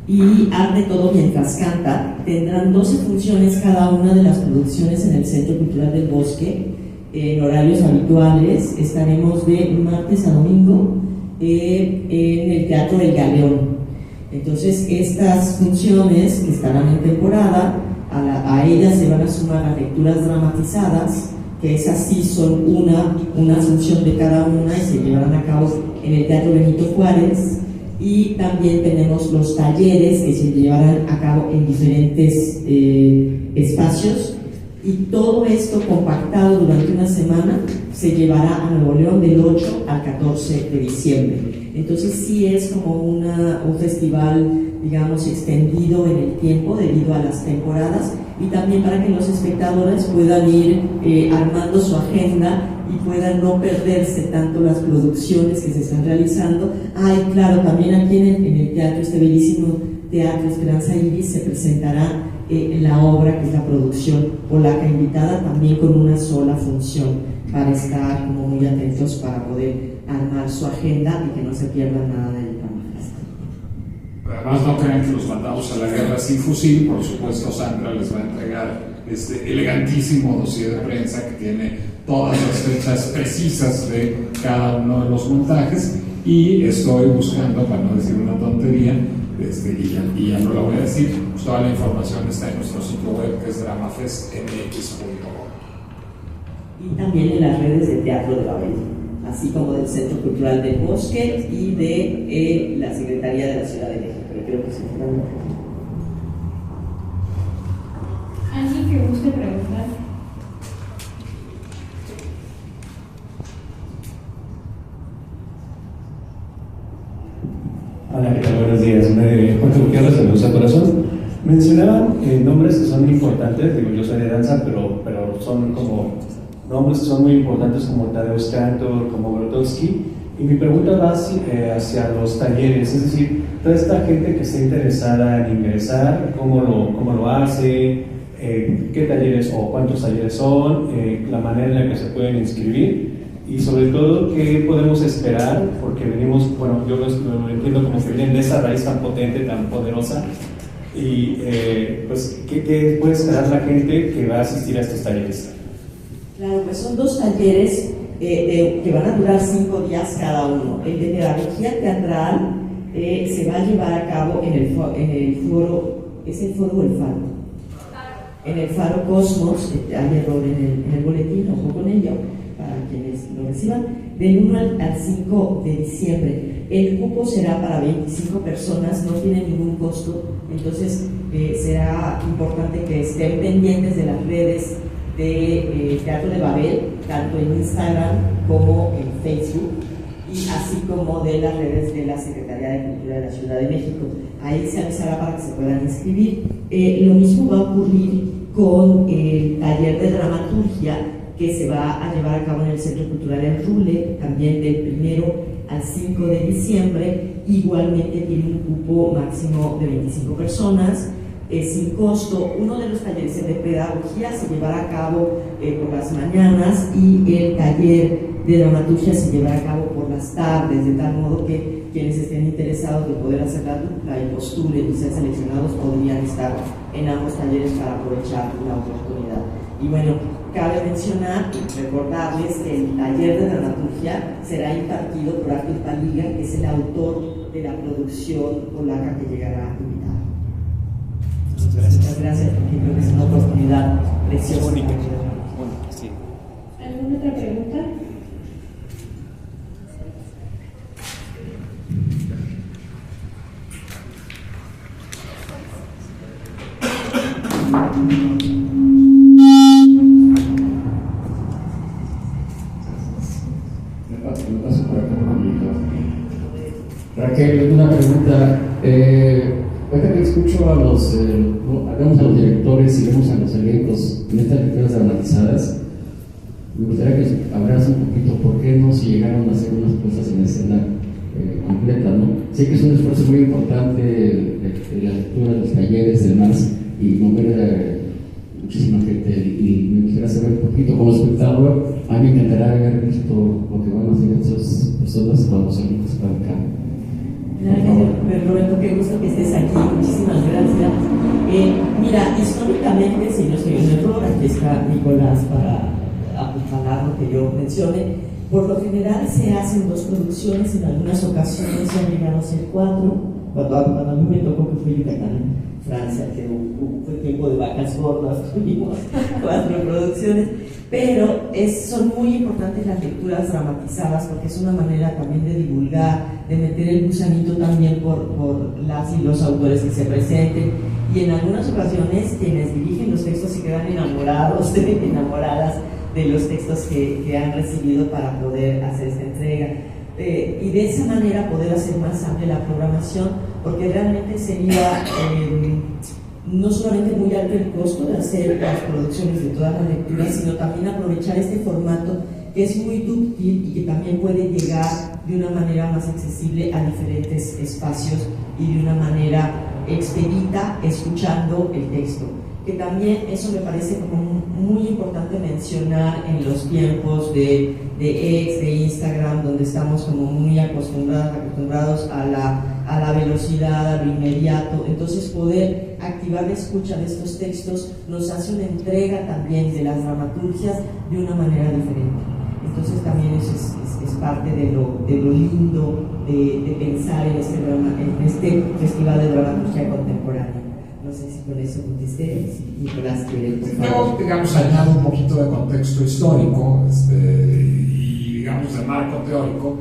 y arde todo mientras canta. Tendrán 12 funciones cada una de las producciones en el Centro Cultural del Bosque, en horarios habituales. Estaremos de martes a domingo en el Teatro del Galeón. Entonces, estas funciones que estarán en temporada, a ellas se van a sumar las lecturas dramatizadas que esas sí son una función de cada una y se llevarán a cabo en el Teatro Benito Juárez. Y también tenemos los talleres que se llevarán a cabo en diferentes espacios, y todo esto compactado durante una semana se llevará a Nuevo León del 8 al 14 de diciembre. Entonces sí es como un festival, digamos, extendido en el tiempo debido a las temporadas, y también para que los espectadores puedan ir armando su agenda y puedan no perderse tanto las producciones que se están realizando. Y claro, también aquí en el teatro, este bellísimo Teatro Esperanza Iris, se presentará la obra, que es la producción polaca invitada, también con una sola función, para estar como muy atentos para poder armar su agenda y que no se pierda nada del Dramafest. Además, no crean que los mandamos a la guerra sin fusil. Por supuesto, Sandra les va a entregar este elegantísimo dossier de prensa que tiene todas las fechas precisas de cada uno de los montajes, y estoy buscando, para no decir una tontería, y ya no la voy a decir, pues toda la información está en nuestro sitio web, que es dramafestmx.com. Y también en las redes del Teatro de Babel, así como del Centro Cultural del Bosque y de la Secretaría de la Ciudad de México, que creo que se fueron. ¿Alguien que guste preguntar? Hola, ¿qué tal? Buenos días. Jorge Gutiérrez, de Luz al Corazón. Mencionaban nombres que son importantes, digo, yo soy de danza, pero son como nombres que son muy importantes, como Tadeusz Kantor, como Grotowski, y mi pregunta va hacia los talleres, es decir, toda esta gente que está interesada en ingresar, cómo lo hace, qué talleres o cuántos talleres son, la manera en la que se pueden inscribir, y sobre todo qué podemos esperar, porque venimos, bueno, yo lo entiendo como que vienen de esa raíz tan potente, tan poderosa, y pues ¿qué puede esperar la gente que va a asistir a estos talleres? Claro, pues son 2 talleres que van a durar 5 días cada uno. El de pedagogía teatral se va a llevar a cabo en el foro, ¿es el foro o el faro? En el Faro Cosmos. Hay error en el boletín, ojo con ello, para quienes lo reciban, del 1 al 5 de diciembre. El cupo será para 25 personas, no tiene ningún costo, entonces será importante que estén pendientes de las redes de Teatro de Babel, tanto en Instagram como en Facebook, y así como de las redes de la Secretaría de Cultura de la Ciudad de México. Ahí se avisará para que se puedan inscribir. Lo mismo va a ocurrir con el taller de dramaturgia que se va a llevar a cabo en el Centro Cultural El Rule, también del 1 al 5 de diciembre. Igualmente tiene un cupo máximo de 25 personas, sin costo. Uno de los talleres de pedagogía se llevará a cabo por las mañanas, y el taller de dramaturgia se llevará a cabo por las tardes, de tal modo que quienes estén interesados de poder hacer la dupla y postulen y sean seleccionados podrían estar en ambos talleres para aprovechar la oportunidad. Y bueno, cabe mencionar y recordarles que el taller de dramaturgia será impartido por Artur Paliga, que es el autor de la producción polaca que llegará invitada. Muchas gracias, porque creo que es una oportunidad preciosa. ¿Alguna otra pregunta? Raquel, una pregunta. Ahorita que escucho a los directores y vemos a los elencos en estas lecturas dramatizadas, me gustaría que hablaras un poquito por qué no se llegaron a hacer unas puestas en escena completa, ¿no? Sé que es un esfuerzo muy importante de la lectura, los talleres, demás, y mover muchísima gente, y me gustaría saber un poquito como espectador. A mí me encantará haber visto lo que van a hacer esas personas cuando se elencos para acá. Gracias, Roberto, qué gusto que estés aquí, muchísimas gracias. Mira, históricamente, si no estoy en error, aquí está Nicolás para apuntalar lo que yo mencione. Por lo general se hacen 2 producciones, en algunas ocasiones se han llegado a ser 4. Cuando a mí me tocó, que fue Yucatán, Francia, que fue tiempo tiempo de vacas gordas tuvimos 4 producciones, pero son muy importantes las lecturas dramatizadas porque es una manera también de divulgar, de meter el gusanito también por las y los autores que se presenten, y en algunas ocasiones quienes dirigen los textos se quedan enamoradas de los textos que han recibido para poder hacer esta entrega. Y de esa manera poder hacer más amplia la programación, porque realmente sería no solamente muy alto el costo de hacer las producciones de todas las lecturas, sino también aprovechar este formato que es muy dúctil y que también puede llegar de una manera más accesible a diferentes espacios y de una manera expedita, escuchando el texto. Que también eso me parece como muy importante mencionar en los tiempos de X, de Instagram, donde estamos como muy acostumbrados a la velocidad, a lo inmediato. Entonces poder activar la escucha de estos textos nos hace una entrega también de las dramaturgias de una manera diferente. Entonces también eso es parte de lo lindo de pensar en este festival de dramaturgia contemporánea. No sé si con eso contesté, si Nicolás quiere. Luego, digamos, añado un poquito de contexto histórico y, digamos, de marco teórico.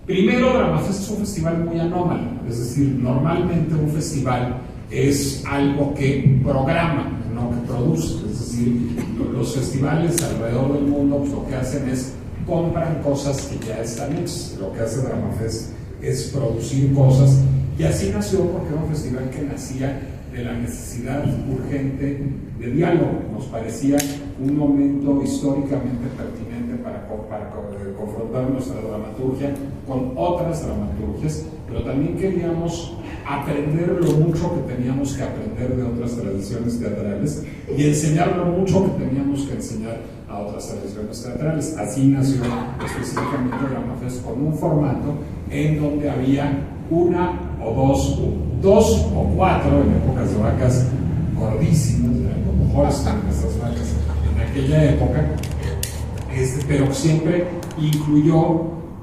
Primero, Dramafest es un festival muy anómalo, es decir, normalmente un festival es algo que programa, no que produce. Es decir, los festivales alrededor del mundo pues, lo que hacen es compran cosas que ya están hechas. Lo que hace Dramafest es producir cosas, y así nació porque era un festival que nacía de la necesidad urgente de diálogo. Nos parecía un momento históricamente pertinente para confrontar nuestra dramaturgia con otras dramaturgias, pero también queríamos aprender lo mucho que teníamos que aprender de otras tradiciones teatrales y enseñar lo mucho que teníamos que enseñar a otras tradiciones teatrales. Así nació específicamente Dramafest, con un formato en donde había una o dos o cuatro, en épocas de vacas gordísimas, como Holstein, esas vacas en aquella época, pero siempre incluyó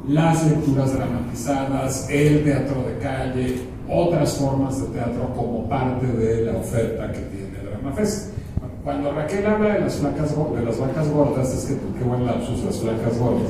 las lecturas dramatizadas, el teatro de calle, otras formas de teatro como parte de la oferta que tiene Dramafest. Cuando Raquel habla de las vacas gordas, es que, qué buen lapsus, las flacas gordas,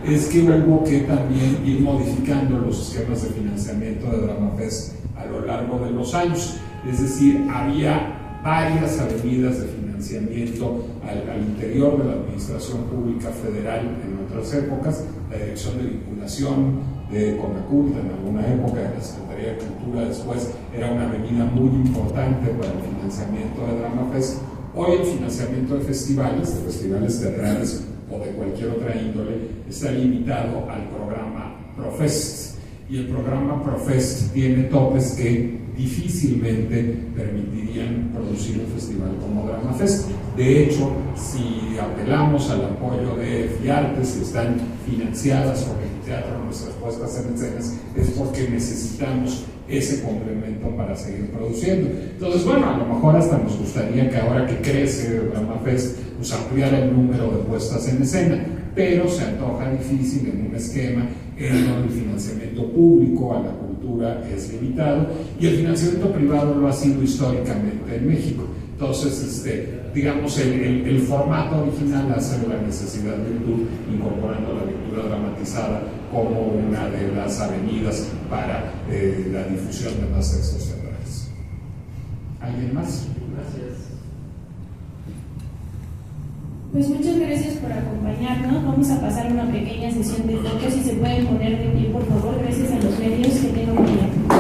es que hubo que también ir modificando los esquemas de financiamiento de Dramafest a lo largo de los años. Es decir, había varias avenidas de financiamiento al interior de la Administración Pública Federal en otras épocas. La Dirección de Vinculación de CONACULT en alguna época, de la Secretaría de Cultura después, era una avenida muy importante para el financiamiento de Dramafest. Hoy el financiamiento de festivales teatrales o de cualquier otra índole está limitado al programa Profest, y el programa Profest tiene topes que difícilmente permitirían producir un festival como Dramafest. De hecho, si apelamos al apoyo de FIARTES, que están financiadas por el teatro, nuestras puestas en escenas, es porque necesitamos ese complemento para seguir produciendo. Entonces, bueno, a lo mejor hasta nos gustaría que ahora que crece Dramafest, pues ampliar el número de puestas en escena, pero se antoja difícil en un esquema en donde el financiamiento público a la cultura es limitado y el financiamiento privado lo ha sido históricamente en México. Entonces, digamos, el formato original hace la necesidad de virtud, incorporando la lectura dramatizada como una de las avenidas para la difusión de más textos teatrales. ¿Alguien más? Gracias. Pues muchas gracias por acompañarnos. Vamos a pasar una pequeña sesión de fotos. Si se pueden poner de pie, por favor. Gracias a los medios. Que tengan un día.